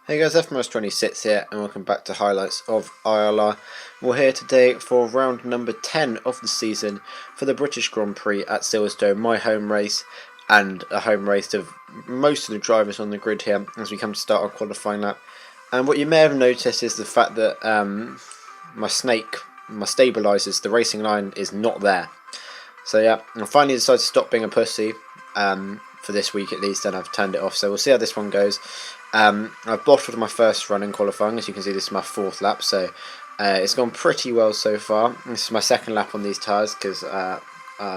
Hey guys, FMS26 here, and welcome back to highlights of ILR. We're here today for round number 10 of the season for the British Grand Prix at Silverstone, my home race, and a home race of most of the drivers on the grid here as we come to start our qualifying lap. And what you may have noticed is the fact that my stabilisers, the racing line, is not there. So yeah, I finally decided to stop being a pussy for this week at least, and I've turned it off. So we'll see how this one goes. I've bottled my first run in qualifying. As you can see, this is my fourth lap, so it's gone pretty well so far. This is my second lap on these tyres because I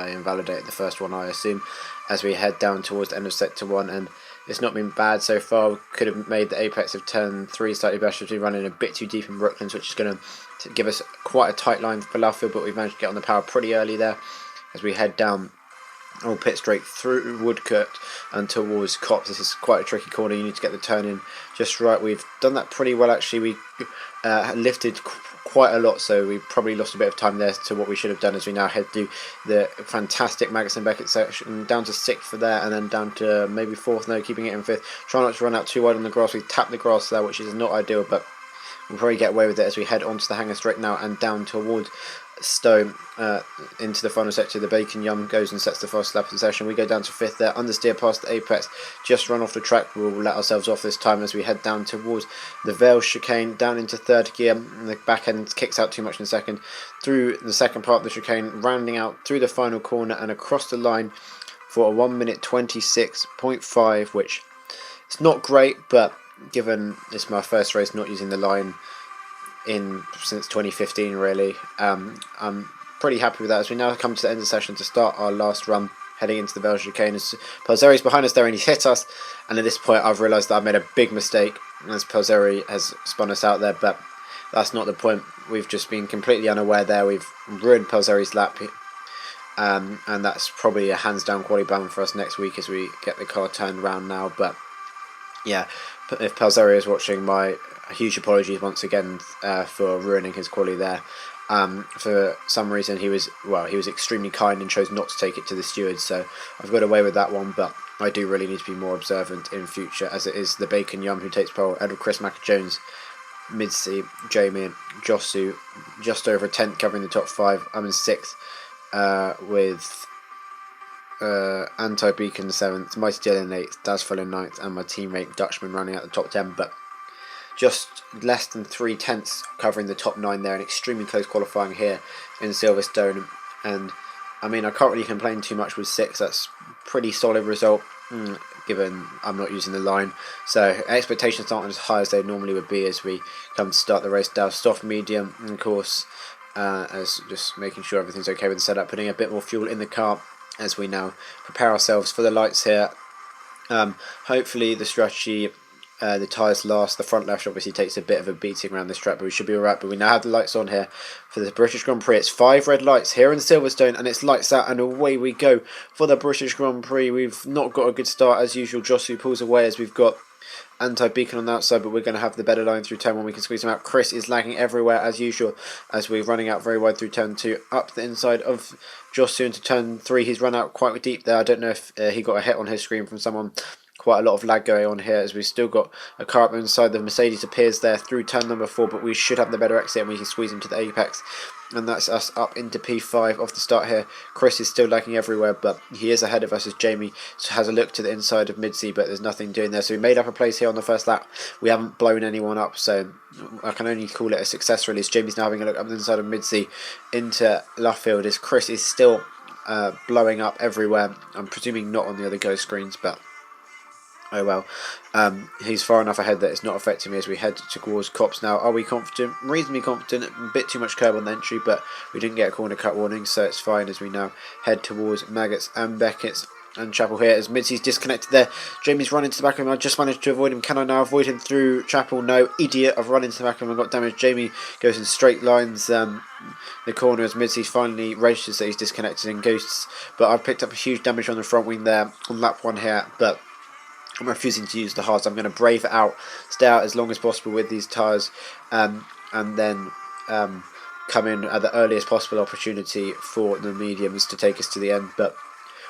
invalidated the first one, I assume, as we head down towards the end of sector 1, and it's not been bad so far. We could have made the apex of turn 3 slightly better if we running a bit too deep in Brooklands, which is going to give us quite a tight line for Luffield, but we've managed to get on the power pretty early there as we head down all pit straight through Woodcote and towards Copse. This is quite a tricky corner. You need to get the turn in just right. We've done that pretty well actually. We lifted quite a lot, so we probably lost a bit of time there to what we should have done as we now head through the fantastic Magnussen Beckett section down to 6th for there, and then down to maybe 4th, no, keeping it in 5th. Try not to run out too wide on the grass. We've tapped the grass there, which is not ideal, but we'll probably get away with it as we head onto the hangar straight now and down towards Stone into the final sector. The Bacon Yum goes and sets the first lap of the session. We go down to 5th there, understeer past the apex, just run off the track. We'll let ourselves off this time as we head down towards the Vale chicane, down into 3rd gear. And the back end kicks out too much in 2nd, through the second part of the chicane, rounding out through the final corner and across the line for a 1 minute 26.5, which it's not great, but given it's my first race not using the line since 2015 really, I'm pretty happy with that as we now come to the end of the session to start our last run heading into the Vale chicane. As Pelzeri's behind us there and he's hit us, and at this point I've realised that I've made a big mistake as Pelzeri has spun us out there, but that's not the point. We've just been completely unaware there. We've ruined Pelzeri's lap, and that's probably a hands down quality ban for us next week as we get the car turned around now. But yeah, if Pelzeri is watching, my huge apologies once again for ruining his quality there. For some reason he was extremely kind and chose not to take it to the stewards, so I've got away with that one, but I do really need to be more observant in future, as it is the Bacon Yum who takes pole, Edward Chris Mac-Jones, Midsi, Jamie, Josu, just over a 10th covering the top 5. I'm in 6th with Anti-Beacon 7th, Mighty Dylan 8th, Dazful in 9th, and my teammate Dutchman running at the top 10, but just less than 3/10 covering the top 9 there, and extremely close qualifying here in Silverstone. And I mean, I can't really complain too much with 6. That's pretty solid result given I'm not using the line, so expectations aren't as high as they normally would be as we come to start the race down soft, medium, and of course as just making sure everything's okay with the setup, putting a bit more fuel in the car as we now prepare ourselves for the lights here. Hopefully the strategy, the tyres last. The front left obviously takes a bit of a beating around this track, but we should be alright. But we now have the lights on here for the British Grand Prix. It's 5 red lights here in Silverstone, and it's lights out and away we go for the British Grand Prix. We've not got a good start as usual. Josu pulls away as we've got Anti-Beacon on the outside, but we're going to have the better line through turn 1. We can squeeze him out. Chris is lagging everywhere as usual as we're running out very wide through turn 2. Up the inside of Josu into turn 3. He's run out quite deep there. I don't know if he got a hit on his screen from someone. Quite a lot of lag going on here as we've still got a car up inside. The Mercedes appears there through turn number 4, but we should have the better exit and we can squeeze into the apex, and that's us up into P5 off the start here. Chris is still lagging everywhere, but he is ahead of us as Jamie has a look to the inside of Midsea, but there's nothing doing there. So we made up a place here on the first lap. We haven't blown anyone up, so I can only call it a success really. Jamie's now having a look up the inside of Midsea into Luffield as Chris is still blowing up everywhere. I'm presuming not on the other go screens, but oh well. He's far enough ahead that it's not affecting me as we head towards Copse now. Are we confident? Reasonably confident. A bit too much curb on the entry, but we didn't get a corner cut warning, so it's fine as we now head towards Maggots and Beckett's and Chapel here as Midsy's disconnected there. Jamie's run into the back of him. I just managed to avoid him. Can I now avoid him through Chapel? No. Idiot. I've run into the back of him and got damaged. Jamie goes in straight lines the corner as Midsy's finally registers that he's disconnected and ghosts, but I've picked up a huge damage on the front wing there on lap 1 here, but I'm refusing to use the hards. I'm going to brave it out, stay out as long as possible with these tyres, and then come in at the earliest possible opportunity for the mediums to take us to the end. But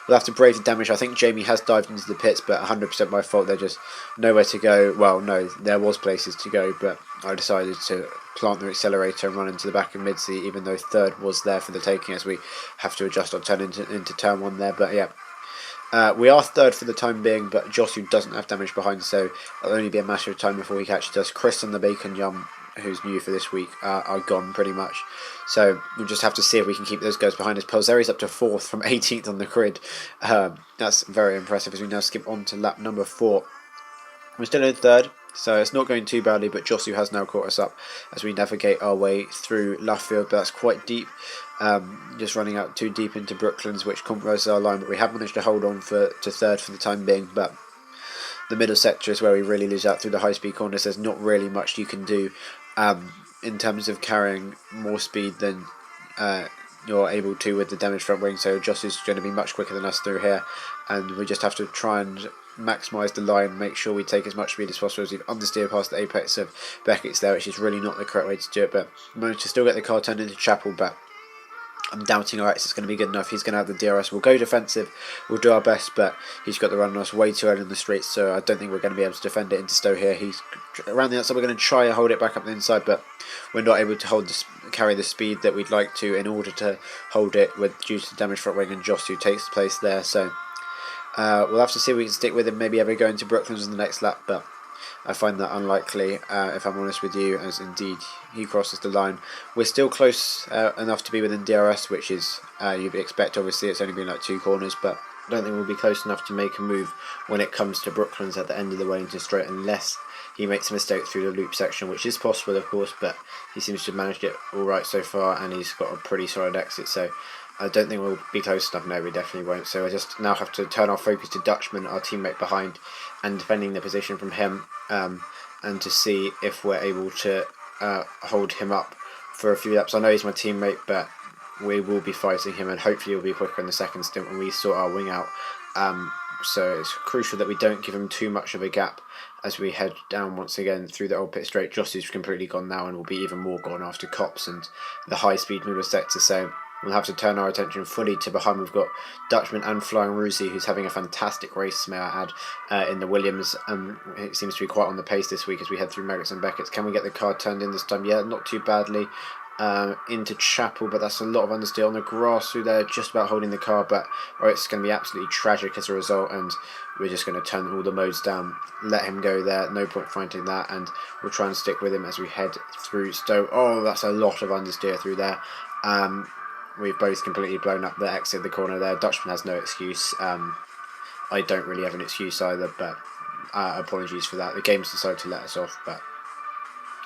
we'll have to brave the damage. I think Jamie has dived into the pits, but 100% my fault. They're just nowhere to go. Well, no, there was places to go, but I decided to plant the accelerator and run into the back of mid-seat, even though third was there for the taking, as we have to adjust our turn into turn one there. But yeah, we are third for the time being, but Josu doesn't have damage behind, so it'll only be a matter of time before he catches us. Chris and the Bacon Yum, who's new for this week, are gone pretty much. So we'll just have to see if we can keep those guys behind us. Pelzeri's up to 4th from 18th on the grid. That's very impressive as we now skip on to lap number 4. We're still in third, so it's not going too badly, but Josu has now caught us up as we navigate our way through Luffield, but that's quite deep. Just running out too deep into Brooklands, which compromises our line, but we have managed to hold on to third for the time being. But the middle sector is where we really lose out through the high-speed corners. There's not really much you can do in terms of carrying more speed than you're able to with the damaged front wing, so Joss is going to be much quicker than us through here, and we just have to try and maximise the line, make sure we take as much speed as possible as we've understeered past the apex of Beckett's there, which is really not the correct way to do it, but managed to still get the car turned into Chapel, but I'm doubting our exit's going to be good enough. He's going to have the DRS. We'll go defensive. We'll do our best, but he's got the run on us way too early in the straight, so I don't think we're going to be able to defend it into Stowe here. He's around the outside. We're going to try and hold it back up the inside, but we're not able to carry the speed that we'd like to in order to hold it due to the damage front wing and Joss who takes place there. So we'll have to see if we can stick with him, maybe ever go into Brooklands in the next lap, but I find that unlikely, if I'm honest with you, as indeed he crosses the line. We're still close enough to be within DRS, which is you'd expect. Obviously, it's only been like 2 corners, but I don't think we'll be close enough to make a move when it comes to Brooklands at the end of the Wellington Straight, unless he makes a mistake through the loop section, which is possible, of course, but he seems to have managed it all right so far, and he's got a pretty solid exit, so I don't think we'll be close enough. No, we definitely won't. So I just now have to turn our focus to Dutchman, our teammate behind, and defending the position from him, and to see if we're able to hold him up for a few laps. I know he's my teammate, but we will be fighting him, and hopefully he'll be quicker in the second stint when we sort our wing out. So it's crucial that we don't give him too much of a gap as we head down once again through the old pit straight. Joss is completely gone now and will be even more gone after Cops and the high-speed middle sector, so we'll have to turn our attention fully to behind. We've got Dutchman and Flying Rusi, who's having a fantastic race, may I add, in the Williams. It seems to be quite on the pace this week as we head through Maggots and Beckett's. Can we get the car turned in this time? Yeah, not too badly. Into Chapel, but that's a lot of understeer on the grass through there, just about holding the car, but it's going to be absolutely tragic as a result, and we're just going to turn all the modes down, let him go there, no point fighting that, and we'll try and stick with him as we head through Stowe. Oh, that's a lot of understeer through there. We've both completely blown up the exit of the corner there. Dutchman has no excuse. I don't really have an excuse either, but apologies for that. The game's decided to let us off, but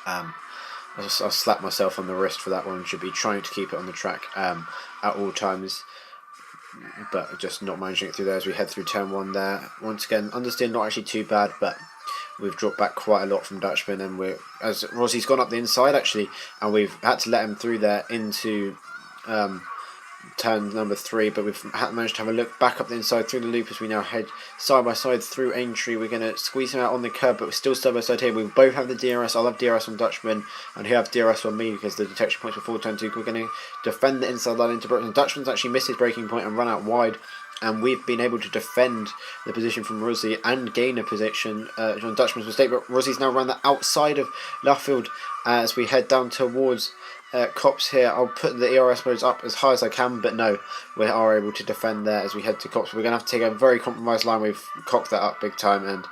I'll slap myself on the wrist for that one. Should be trying to keep it on the track at all times, but just not managing it through there as we head through turn 1 there. Once again, understeer not actually too bad, but we've dropped back quite a lot from Dutchman, and as Rossi's gone up the inside actually, and we've had to let him through there into turn number 3, but we've managed to have a look back up the inside through the loop as we now head side by side through Aintree. We're going to squeeze him out on the curb, but we're still side by side here. We both have the DRS. I'll have DRS on Dutchman, and he'll have DRS on me because the detection points before turn 2. We're going to defend the inside line into Brooklyn. Dutchman's actually missed his braking point and run out wide, and we've been able to defend the position from Rossi and gain a position on Dutchman's mistake, but Rossi's now run the outside of Luffield as we head down towards Cops here. I'll put the ERS modes up as high as I can, but no, we are able to defend there as we head to Cops. We're going to have to take a very compromised line. We've cocked that up big time, and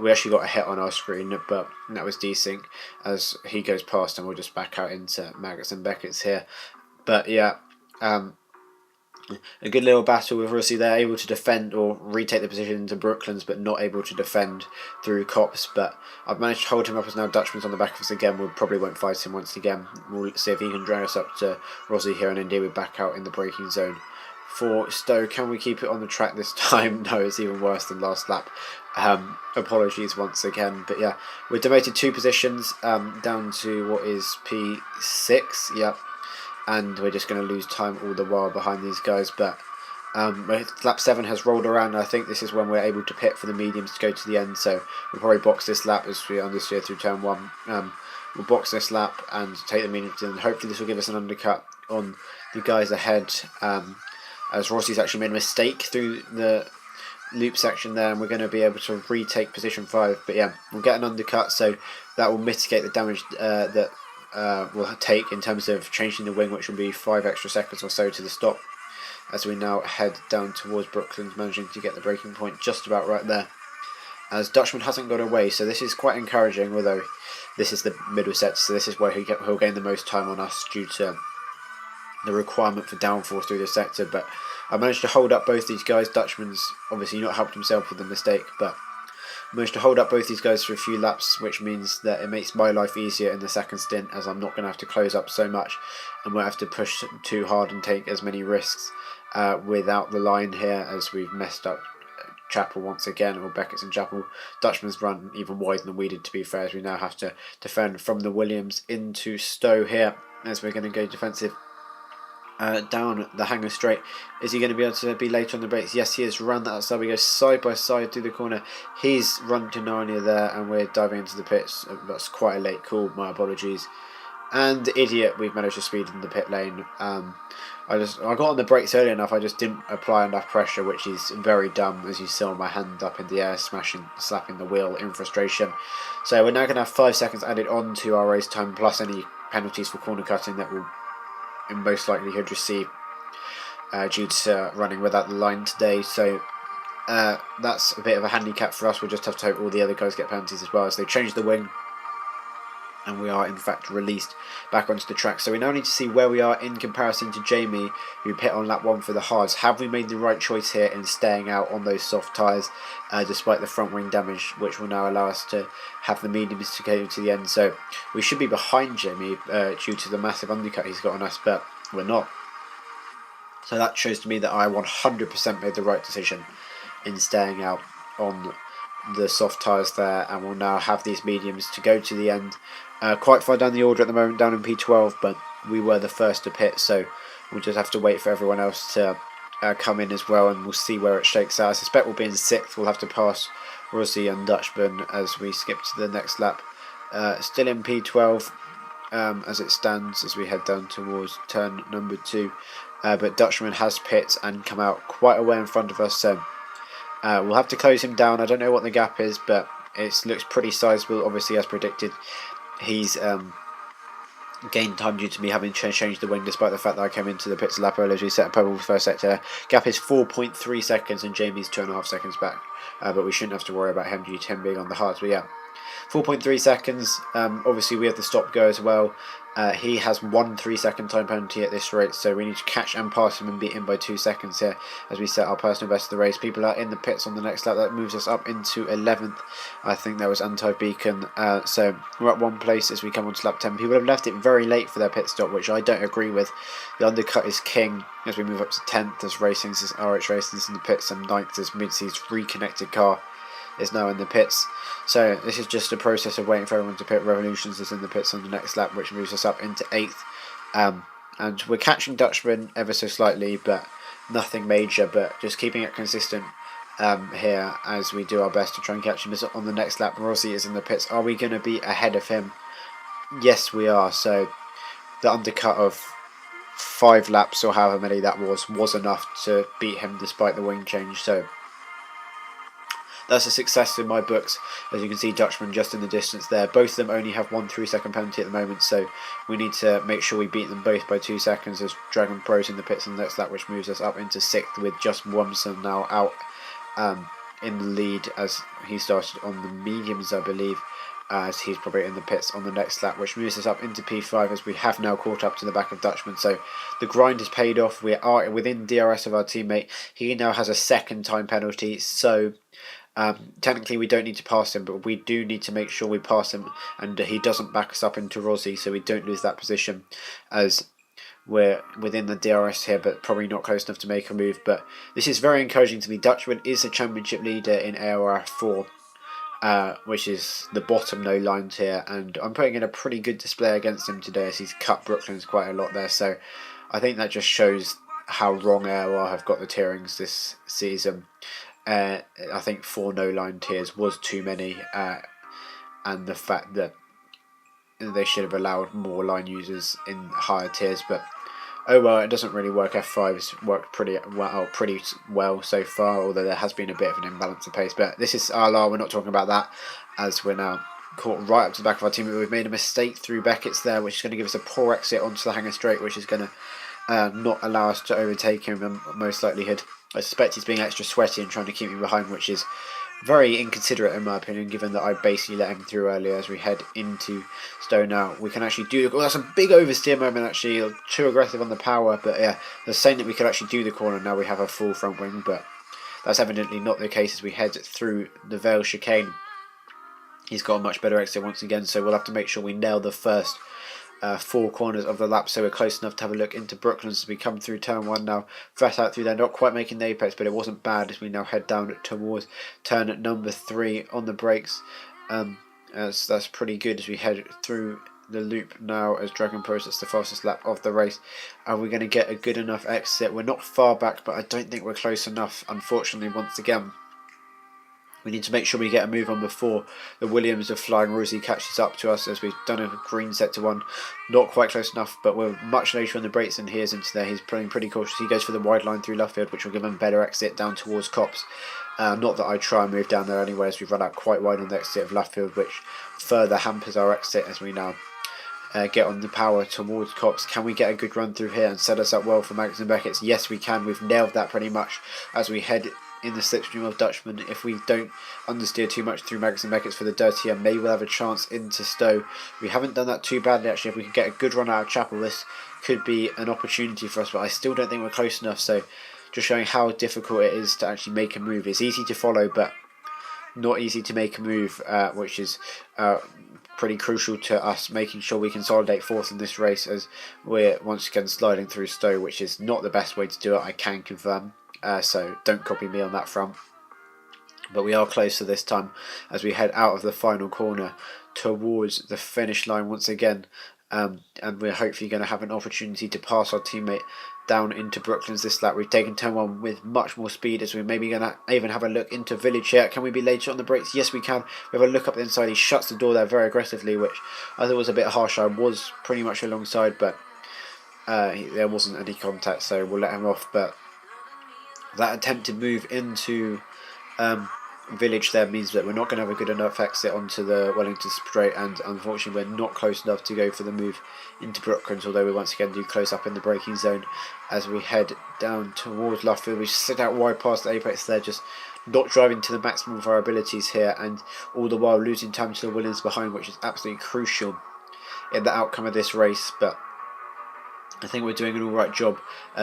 we actually got a hit on our screen, but that was desync as he goes past, and we'll just back out into Maggots and Beckett's here. But yeah, a good little battle with Rossi there, able to defend or retake the position into Brooklands, but not able to defend through Cops. But I've managed to hold him up as now Dutchman's on the back of us again. We probably won't fight him once again. We'll see if he can drag us up to Rossi here, and indeed we're back out in the braking zone for Stowe. Can we keep it on the track this time? No, it's even worse than last lap. Apologies once again, but yeah, we're demoted 2 positions down to what is P6. Yep. And we're just going to lose time all the while behind these guys, but lap 7 has rolled around, and I think this is when we're able to pit for the mediums to go to the end, so we'll probably box this lap as we understeer through turn 1. We'll box this lap and take the mediums, and hopefully this will give us an undercut on the guys ahead. as Rossi's actually made a mistake through the loop section there, and we're going to be able to retake position 5. But yeah, we'll get an undercut, so that will mitigate the damage that we'll take in terms of changing the wing, which will be 5 extra seconds or so to the stop, as we now head down towards Brooklands, managing to get the braking point just about right there, as Dutchman hasn't got away. So this is quite encouraging, although this is the middle set, so this is where he'll gain the most time on us due to the requirement for downforce through the sector. But I managed to hold up both these guys. Dutchman's obviously not helped himself with the mistake, but I managed to hold up both these guys for a few laps, which means that it makes my life easier in the second stint, as I'm not going to have to close up so much and won't have to push too hard and take as many risks without the line here, as we've messed up Chapel once again, or Beckett's and Chapel. Dutchman's run even wider than we did, to be fair, as we now have to defend from the Williams into Stowe here, as we're going to go defensive down the Hanger Straight. Is he going to be able to be later on the brakes? Yes, he is. Run that outside. We go side by side through the corner. He's run to Narnia there, and we're diving into the pits. That's quite a late call, my apologies. And the idiot, we've managed to speed in the pit lane. I got on the brakes early enough, I just didn't apply enough pressure, which is very dumb, as you saw my hand up in the air, slapping the wheel in frustration. So we're now going to have 5 seconds added on to our race time, plus any penalties for corner cutting that we'll in most likelihood receive due to running without the line today. So that's a bit of a handicap for us. We'll just have to hope all the other guys get penalties as well, as they change the wing and we are in fact released back onto the track. So we now need to see where we are in comparison to Jamie, who pit on lap 1 for the hards. Have we made the right choice here in staying out on those soft tyres despite the front wing damage, which will now allow us to have the mediums to go to the end? So we should be behind Jamie due to the massive undercut he's got on us, but we're not. So that shows to me that I 100% made the right decision in staying out on the soft tyres there, and we'll now have these mediums to go to the end. Quite far down the order at the moment, down in P12, but we were the first to pit, so we'll just have to wait for everyone else to come in as well, and we'll see where it shakes out. I suspect we'll be in 6th. We'll have to pass Rossi and Dutchman as we skip to the next lap. Still in P12 as it stands, as we head down towards turn number 2, but Dutchman has pit and come out quite a way in front of us, so we'll have to close him down. I don't know what the gap is, but it looks pretty sizable. Obviously, as predicted, he's gained time due to me having changed the wing, despite the fact that I came into the pits a lap early as we set a pole first sector. Gap is 4.3 seconds and Jamie's 2.5 seconds back, but we shouldn't have to worry about him due to him being on the hards. But yeah, 4.3 seconds. Obviously we have the stop go as well. He has 1 3-second time penalty at this rate, so we need to catch and pass him and beat him by 2 seconds here as we set our personal best of the race. People are in the pits on the next lap. That moves us up into 11th. I think that was anti-beacon. So we're at 1 place as we come on to lap 10. People have left it very late for their pit stop, which I don't agree with. The undercut is king as we move up to 10th as RH Racing's in the pits, and 9th as Midsea's reconnected car is now in the pits. So this is just a process of waiting for everyone to pit. Revolutions is in the pits on the next lap, which moves us up into 8th. And we're catching Dutchman ever so slightly, but nothing major, but just keeping it consistent here as we do our best to try and catch him. On the next lap, Rossi is in the pits. Are we going to be ahead of him? Yes, we are. So the undercut of 5 laps, or however many that was enough to beat him despite the wing change. So that's a success in my books. As you can see, Dutchman just in the distance there. Both of them only have 1 3-second penalty at the moment, so we need to make sure we beat them both by 2 seconds as Dragon Pro's in the pits on the next lap, which moves us up into 6th with just Womson now out in the lead, as he started on the mediums, I believe, as he's probably in the pits on the next lap, which moves us up into P5 as we have now caught up to the back of Dutchman. So the grind has paid off. We are within DRS of our teammate. He now has a 2nd time penalty, so technically we don't need to pass him, but we do need to make sure we pass him and he doesn't back us up into Rossi, so we don't lose that position, as we're within the DRS here but probably not close enough to make a move. But this is very encouraging to me. Dutchman is a championship leader in ILR2, which is the bottom no lines here, and I'm putting in a pretty good display against him today as he's cut Brooklands quite a lot there. So I think that just shows how wrong ILR have got the tierings this season. I think 4 no-line tiers was too many, and the fact that they should have allowed more line users in higher tiers, but Oh well, it doesn't really work. F5's worked pretty well so far, although there has been a bit of an imbalance of pace. But this is ILR, we're not talking about that, as we're now caught right up to the back of our team. We've made a mistake through Beckett's there, which is going to give us a poor exit onto the hangar straight, which is going to not allow us to overtake him, and most likelihood. I suspect he's being extra sweaty and trying to keep me behind, which is very inconsiderate in my opinion, given that I basically let him through earlier. As we head into Stowe now, we can actually do the... Oh, that's a big oversteer moment actually, too aggressive on the power, but yeah, they're saying that we could actually do the corner. Now we have a full front wing, but that's evidently not the case as we head through the Vale chicane. He's got a much better exit once again, so we'll have to make sure we nail the first 4 corners of the lap, so we're close enough to have a look into Brooklands as we come through turn 1 now. Flat out through there, not quite making the apex, but it wasn't bad as we now head down towards turn number 3 on the brakes. That's pretty good as we head through the loop now as Dragon Process the fastest lap of the race. Are we going to get a good enough exit? We're not far back, but I don't think we're close enough, unfortunately, once again. We need to make sure we get a move on before the Williams of Flying Rosie catches up to us, as we've done a green set to 1. Not quite close enough, but we're much later on the brakes than he is into there. He's playing pretty cautious. He goes for the wide line through Luffield, which will give him a better exit down towards Copse. Not that I try and move down there anyway, as we've run out quite wide on the exit of Luffield, which further hampers our exit as we now get on the power towards Copse. Can we get a good run through here and set us up well for Magnus and Beckett's? Yes, we can. We've nailed that pretty much as we head in the slipstream of Dutchman. If we don't understeer too much through Magnus and Beckett's for the dirtier, maybe we'll have a chance into Stowe. We haven't done that too badly actually. If we can get a good run out of Chapel, this could be an opportunity for us, but I still don't think we're close enough, so just showing how difficult it is to actually make a move. It's easy to follow, but not easy to make a move, which is pretty crucial to us making sure we consolidate 4th in this race, as we're once again sliding through Stowe, which is not the best way to do it, I can confirm. So don't copy me on that front. But we are closer this time as we head out of the final corner towards the finish line once again. And we're hopefully going to have an opportunity to pass our teammate down into Brooklands this lap. We've taken turn 1 with much more speed, as we're maybe going to even have a look into Village here. Can we be later on the brakes? Yes, we can. We have a look up the inside. He shuts the door there very aggressively, which I thought was a bit harsh. I was pretty much alongside, but there wasn't any contact, so we'll let him off. But that attempted move into Village there means that we're not going to have a good enough exit onto the Wellington straight, and unfortunately we're not close enough to go for the move into Brooklands, although we once again do close up in the braking zone as we head down towards Luffield. We sit out wide past the apex there, just not driving to the maximum of our abilities here, and all the while losing time to the Williams behind, which is absolutely crucial in the outcome of this race. But I think we're doing an alright job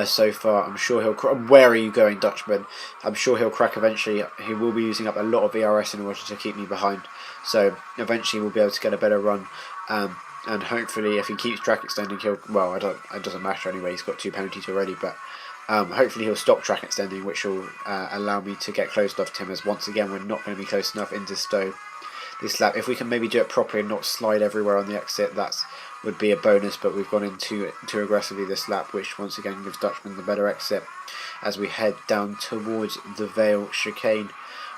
so far. I'm sure he'll crack. Where are you going, Dutchman? I'm sure he'll crack eventually. He will be using up a lot of ERS in order to keep me behind. So eventually we'll be able to get a better run. And hopefully if he keeps track extending, he'll... Well, it doesn't matter anyway. He's got 2 penalties already. But hopefully he'll stop track extending, which will allow me to get close enough to him, as once again we're not going to be close enough into Stowe this lap. If we can maybe do it properly and not slide everywhere on the exit, that's would be a bonus, but we've gone in too aggressively this lap, which once again gives Dutchman the better exit as we head down towards the Vale chicane.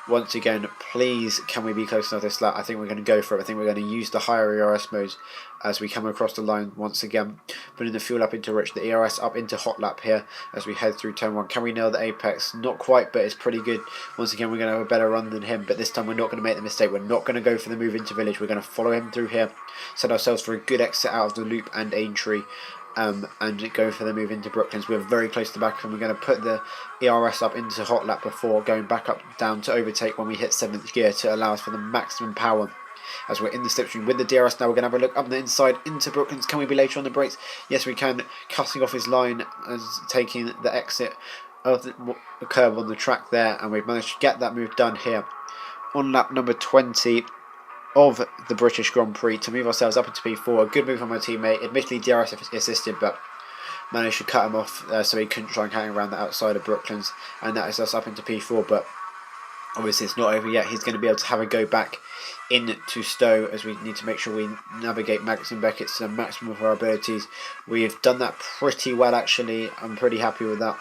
Once again, please, can we be close enough this lap? I think we're going to go for it. I think we're going to use the higher ERS modes as we come across the line once again. Putting the fuel up into rich, the ERS up into hot lap here as we head through turn 1. Can we nail the apex? Not quite, but it's pretty good. Once again, we're going to have a better run than him, but this time we're not going to make the mistake. We're not going to go for the move into Village. We're going to follow him through here, set ourselves for a good exit out of the loop and Aintree. And go for the move into Brooklands. We're very close to the back, and we're going to put the ERS up into hot lap before going back up down to overtake when we hit 7th gear to allow us for the maximum power as we're in the slipstream with the DRS. Now we're going to have a look up the inside into Brooklands. Can we be later on the brakes? Yes, we can. Cutting off his line and taking the exit of the curve on the track there, and we've managed to get that move done here on lap number 20 of the British Grand Prix to move ourselves up into P4. A good move from my teammate, admittedly DRS assisted, but managed to cut him off so he couldn't try and hang around the outside of Brooklands, and that is us up into P4. But obviously it's not over yet. He's going to be able to have a go back into Stowe, as we need to make sure we navigate Magnus and Beckett to the maximum of our abilities. We've done that pretty well actually. I'm pretty happy with that.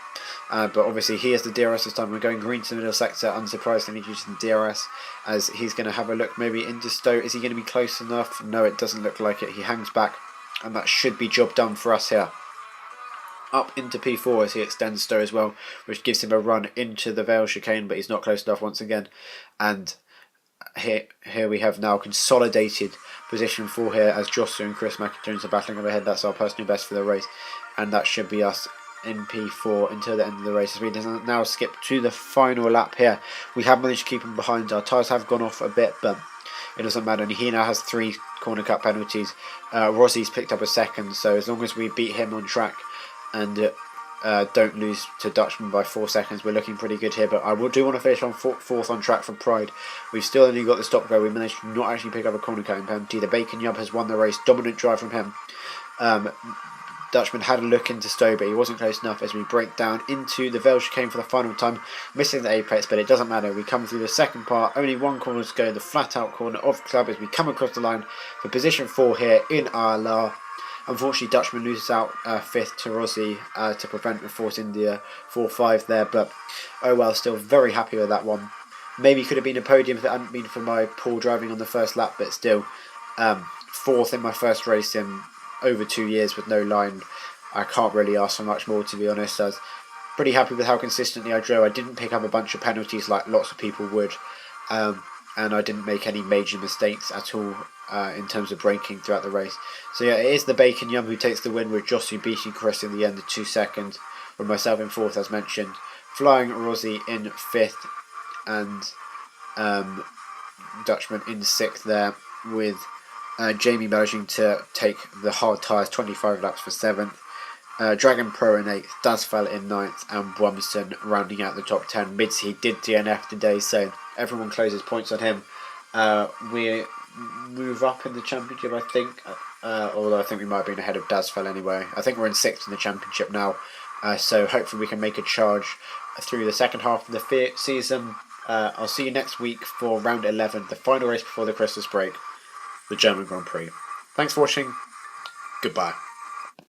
But obviously he has the DRS this time. We're going green to the middle sector, unsurprisingly using the DRS, as he's going to have a look maybe into Stowe. Is he going to be close enough? No, it doesn't look like it. He hangs back, and that should be job done for us here up into P4 as he extends Stowe as well, which gives him a run into the Vale chicane, but he's not close enough once again. And here we have now consolidated position 4 here as Joshua and Chris McIntyre are battling overhead. That's our personal best for the race, and that should be us in P4 until the end of the race, as we now skip to the final lap here. We have managed to keep him behind. Our tyres have gone off a bit, but it doesn't matter. And he now has 3 corner cut penalties. Rossi's picked up a second, so as long as we beat him on track and don't lose to Dutchman by 4 seconds, we're looking pretty good here. But I do want to finish on 4th on track for Pride. We've still only got the stop go. We managed to not actually pick up a corner cutting penalty. The Bacon Yub has won the race. Dominant drive from him. Dutchman had a look into Stowe, but he wasn't close enough as we break down into the Vale chicane for the final time, missing the apex, but it doesn't matter. We come through the second part, only 1 corner to go, the flat out corner of Club, as we come across the line for position 4 here in ILR. Unfortunately, Dutchman loses out 5th to Rossi to prevent a Force India 4-5 there, but oh well, still very happy with that one. Maybe could have been a podium if it hadn't been for my poor driving on the first lap, but still, 4th in my first race in over 2 years with no line. I can't really ask for much more, to be honest. I was pretty happy with how consistently I drove. I didn't pick up a bunch of penalties like lots of people would, and I didn't make any major mistakes at all in terms of braking throughout the race. So yeah, it is the Bacon Yum who takes the win, with Jossie beating Chris in the end of 2 seconds, with myself in 4th as mentioned, Flying Rossi in 5th, and Dutchman in 6th there, with Jamie managing to take the hard tyres 25 laps for 7th, Dragon Pro in 8th, Dasfell in 9th, and Brumson rounding out the top 10. Mids, he did DNF today, so everyone closes points on him. We move up in the championship, I think, although I think we might have been ahead of Dasfell anyway. I think we're in 6th in the championship now, so hopefully we can make a charge through the second half of the season. I'll see you next week for round 11, the final race before the Christmas break, the German Grand Prix. Thanks for watching. Goodbye.